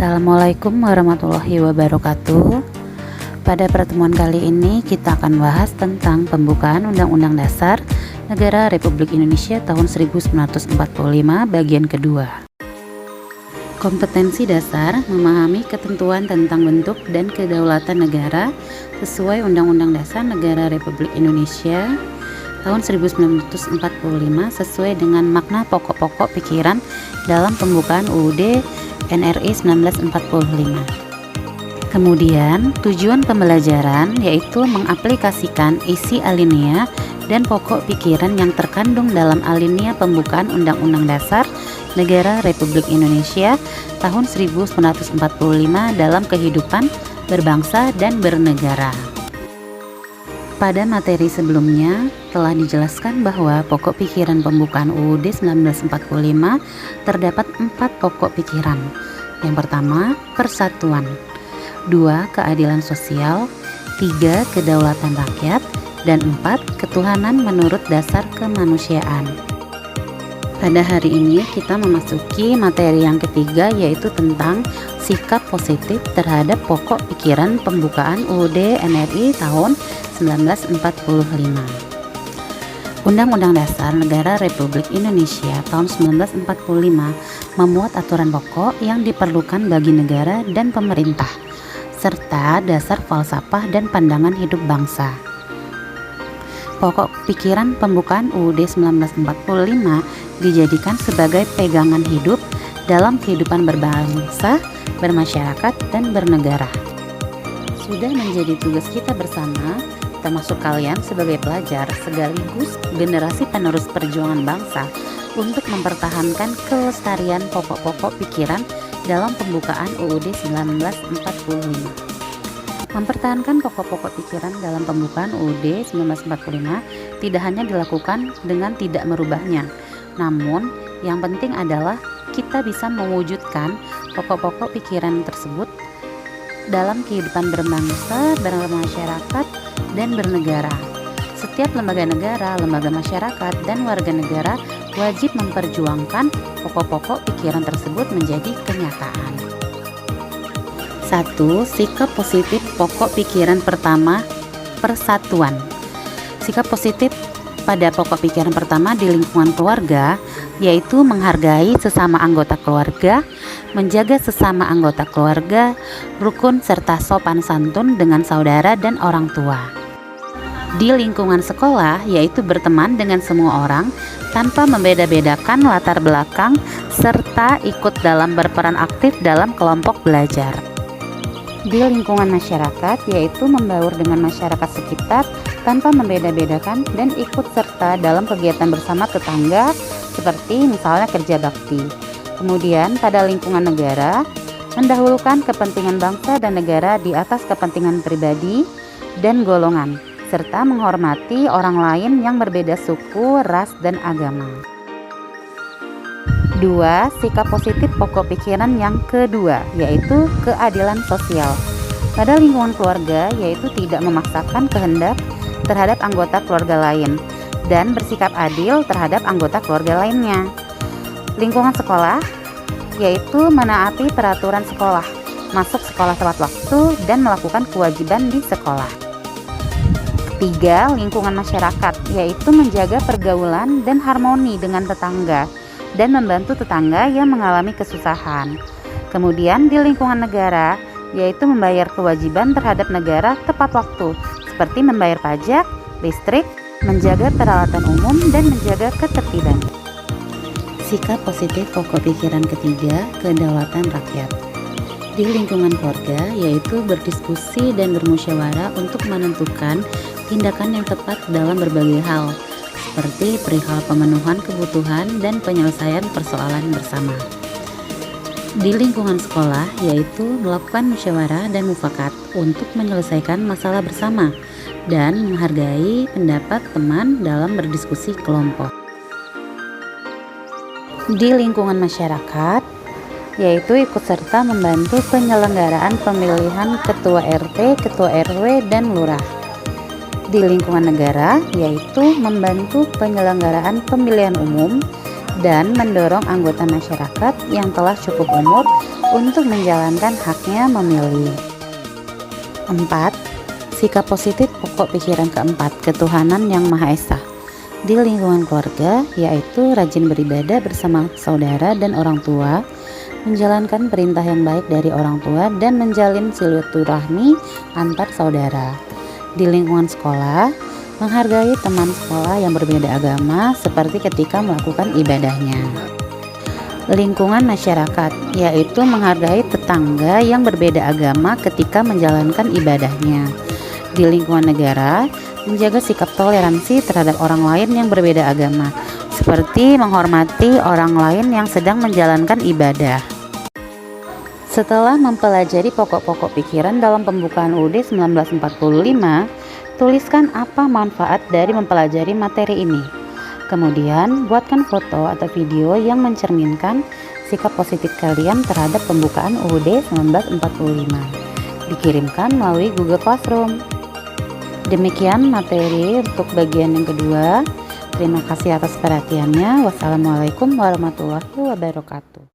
Assalamualaikum warahmatullahi wabarakatuh. Pada pertemuan kali ini kita akan bahas tentang pembukaan Undang-Undang Dasar Negara Republik Indonesia tahun 1945 bagian kedua. Kompetensi dasar memahami ketentuan tentang bentuk dan kedaulatan negara sesuai Undang-Undang Dasar Negara Republik Indonesia tahun 1945 sesuai dengan makna pokok-pokok pikiran dalam pembukaan UUD NRI 1945. Kemudian tujuan pembelajaran yaitu mengaplikasikan isi alinea dan pokok pikiran yang terkandung dalam alinea pembukaan Undang-Undang Dasar Negara Republik Indonesia tahun 1945 dalam kehidupan berbangsa dan bernegara. Pada materi sebelumnya telah dijelaskan bahwa pokok pikiran pembukaan UUD 1945 terdapat 4 pokok pikiran. Yang pertama, persatuan. 2. Keadilan sosial. 3. Kedaulatan rakyat. Dan 4. Ketuhanan menurut dasar kemanusiaan. Pada hari ini kita memasuki materi yang ketiga, yaitu tentang sikap positif terhadap pokok pikiran pembukaan UUD NRI tahun 1945. Undang-Undang Dasar Negara Republik Indonesia tahun 1945 memuat aturan pokok yang diperlukan bagi negara dan pemerintah, serta dasar falsafah dan pandangan hidup bangsa. Pokok pikiran pembukaan UUD 1945 dijadikan sebagai pegangan hidup dalam kehidupan berbangsa, bermasyarakat, dan bernegara. Sudah menjadi tugas kita bersama, termasuk kalian sebagai pelajar sekaligus generasi penerus perjuangan bangsa, untuk mempertahankan kelestarian pokok-pokok pikiran dalam pembukaan UUD 1945. Mempertahankan pokok-pokok pikiran dalam pembukaan UUD 1945 tidak hanya dilakukan dengan tidak merubahnya, namun yang penting adalah kita bisa mewujudkan pokok-pokok pikiran tersebut dalam kehidupan berbangsa, bermasyarakat, dan bernegara. Setiap lembaga negara, lembaga masyarakat, dan warga negara wajib memperjuangkan pokok-pokok pikiran tersebut menjadi kenyataan. 1. Sikap positif pokok pikiran pertama, persatuan. Sikap positif pada pokok pikiran pertama di lingkungan keluarga yaitu menghargai sesama anggota keluarga, menjaga sesama anggota keluarga, rukun serta sopan santun dengan saudara dan orang tua. Di lingkungan sekolah yaitu berteman dengan semua orang tanpa membeda-bedakan latar belakang serta ikut dalam berperan aktif dalam kelompok belajar. Di lingkungan masyarakat yaitu membaur dengan masyarakat sekitar tanpa membeda-bedakan dan ikut serta dalam kegiatan bersama tetangga seperti misalnya kerja bakti. Kemudian pada lingkungan negara, mendahulukan kepentingan bangsa dan negara di atas kepentingan pribadi dan golongan, serta menghormati orang lain yang berbeda suku, ras, dan agama. 2. Sikap positif pokok pikiran yang kedua yaitu keadilan sosial. Pada lingkungan keluarga yaitu tidak memaksakan kehendak terhadap anggota keluarga lain dan bersikap adil terhadap anggota keluarga lainnya. Lingkungan sekolah yaitu menaati peraturan sekolah, masuk sekolah tepat waktu, dan melakukan kewajiban di sekolah. 3. Lingkungan masyarakat yaitu menjaga pergaulan dan harmoni dengan tetangga dan membantu tetangga yang mengalami kesusahan. Kemudian di lingkungan negara yaitu membayar kewajiban terhadap negara tepat waktu seperti membayar pajak, listrik, menjaga peralatan umum, dan menjaga ketertiban. Sikap positif pokok pikiran ketiga, kedaulatan rakyat. Di lingkungan keluarga yaitu berdiskusi dan bermusyawarah untuk menentukan tindakan yang tepat dalam berbagai hal seperti perihal pemenuhan kebutuhan dan penyelesaian persoalan bersama. Di lingkungan sekolah yaitu melakukan musyawarah dan mufakat untuk menyelesaikan masalah bersama dan menghargai pendapat teman dalam berdiskusi kelompok. Di lingkungan masyarakat yaitu ikut serta membantu penyelenggaraan pemilihan ketua RT, ketua RW, dan lurah. Di lingkungan negara yaitu membantu penyelenggaraan pemilihan umum dan mendorong anggota masyarakat yang telah cukup umur untuk menjalankan haknya memilih. 4. Sikap positif pokok pikiran keempat, ketuhanan yang Maha Esa. Di lingkungan keluarga, yaitu rajin beribadah bersama saudara dan orang tua, menjalankan perintah yang baik dari orang tua, dan menjalin silaturahmi antar saudara. Di lingkungan sekolah, menghargai teman sekolah yang berbeda agama seperti ketika melakukan ibadahnya. Lingkungan masyarakat, yaitu menghargai tetangga yang berbeda agama ketika menjalankan ibadahnya. Di lingkungan negara, menjaga sikap toleransi terhadap orang lain yang berbeda agama, seperti menghormati orang lain yang sedang menjalankan ibadah. Setelah mempelajari pokok-pokok pikiran dalam pembukaan UUD 1945, tuliskan apa manfaat dari mempelajari materi ini. Kemudian, buatkan foto atau video yang mencerminkan sikap positif kalian terhadap pembukaan UUD 1945. Dikirimkan melalui Google Classroom. Demikian materi untuk bagian yang kedua. Terima kasih atas perhatiannya. Wassalamualaikum warahmatullahi wabarakatuh.